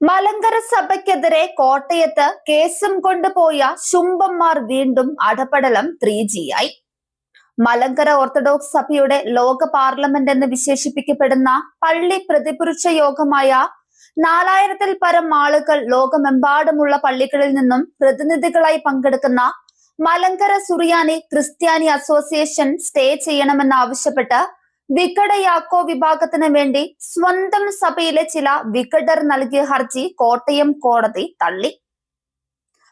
മലങ്കര സഭയ്ക്കെതിരെ കോട്ടയത്ത് കേസും കൊണ്ടുപോയ ശുംഭന്മാർ വീണ്ടും അടപടലം 3G ആയി. മലങ്കര ഓർത്തഡോക്സ് സഭയുടെ ലോക പാർലമെന്റ് എന്ന് വിശേഷിപ്പിക്കപ്പെടുന്ന പള്ളി പ്രതിപുരുഷ യോഗമായ 4000-ൽ പരം ആളുകൾ ലോകമെമ്പാടുമുള്ള പള്ളികളിൽ നിന്നും പ്രതിനിധികളായി പങ്കെടുക്കുന്ന മലങ്കര സുറിയാനി ക്രിസ്ത്യാനി അസോസിയേഷൻ സ്റ്റേ ചെയ്യണമെന്നാവശ്യപ്പെട്ട് വികട യാക്കോ വിഭാഗത്തിന് വേണ്ടി സ്വന്തം സഭയിലെ ചില വികടർ നൽകിയ ഹർജി കോട്ടയം കോടതി തള്ളി.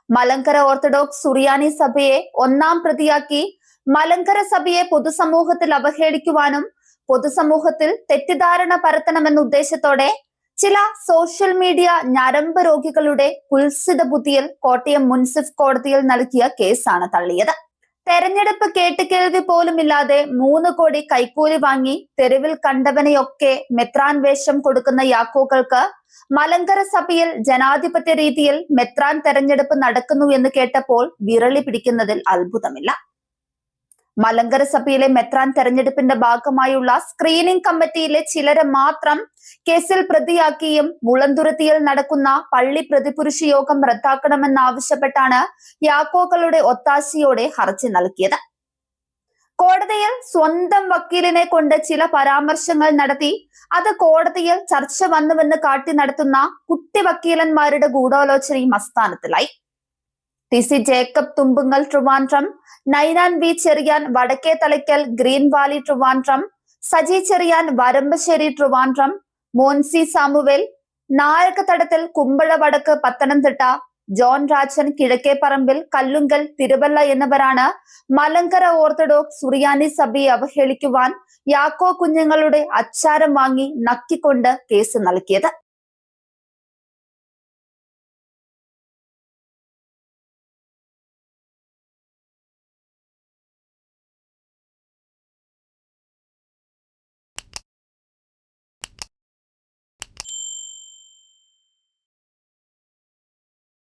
മലങ്കര ഓർത്തഡോക്സ് സുറിയാനി സഭയെ ഒന്നാം പ്രതിയാക്കി മലങ്കര സഭയെ പൊതുസമൂഹത്തിൽ അവഹേളിക്കുവാനും പൊതുസമൂഹത്തിൽ തെറ്റിദ്ധാരണ പരത്തണമെന്ന ഉദ്ദേശത്തോടെ ചില സോഷ്യൽ മീഡിയ ഞരമ്പ് രോഗികളുടെ കുൽസിത ബുദ്ധിയിൽ കോട്ടയം മുൻസിഫ് കോടതിയിൽ നൽകിയ കേസാണ് തള്ളിയത്. തെരഞ്ഞെടുപ്പ് കേട്ടുകേൾവി പോലുമില്ലാതെ 3 കോടി കൈക്കൂലി വാങ്ങി തെരുവിൽ കണ്ടവനെയൊക്കെ മെത്രാൻ വേഷം കൊടുക്കുന്ന യാക്കോകൾക്ക് മലങ്കര സഭയിൽ ജനാധിപത്യ രീതിയിൽ മെത്രാൻ തെരഞ്ഞെടുപ്പ് നടക്കുന്നു എന്ന് കേട്ടപ്പോൾ വിരളി പിടിക്കുന്നതിൽ അത്ഭുതമില്ല. മലങ്കര സഭയിലെ മെത്രാൻ തെരഞ്ഞെടുപ്പിന്റെ ഭാഗമായുള്ള സ്ക്രീനിംഗ് കമ്മിറ്റിയിലെ ചിലരെ മാത്രം കേസിൽ പ്രതിയാക്കിയും മുളന്തുരുത്തിയിൽ നടക്കുന്ന പള്ളി പ്രതിപുരുഷ യോഗം റദ്ദാക്കണമെന്നാവശ്യപ്പെട്ടാണ് യാക്കോകളുടെ ഒത്താശയോടെ ഹർജി നൽകിയത്. കോടതിയിൽ സ്വന്തം വക്കീലിനെ കൊണ്ട് ചില പരാമർശങ്ങൾ നടത്തി അത് കോടതിയിൽ ചർച്ച വന്നുവെന്ന് കാട്ടി നടത്തുന്ന കുട്ടി വക്കീലന്മാരുടെ ഗൂഢാലോചനയും അസ്ഥാനത്തിലായി. TC Jacob Thumpungal Trivandrum, Ninan V Cherian Vadakke Thalakkal green valley Trivandrum, Saji Cherian Varambassery Trivandrum, Moncy Samuel Nayakathadathil Kumbazha വടക്ക് പത്തനംതിട്ട, ജോൺ രാജൻ കിഴക്കേപ്പറമ്പിൽ കല്ലുങ്കൽ തിരുവല്ല എന്നിവരാണ് മലങ്കര ഓർത്തഡോക്സ് സുറിയാനി സഭയെ അവഹേളിക്കുവാൻ യാക്കോ കുഞ്ഞുങ്ങളുടെ അച്ചാരം വാങ്ങി നക്കിക്കൊണ്ട് കേസ് നൽകിയത്.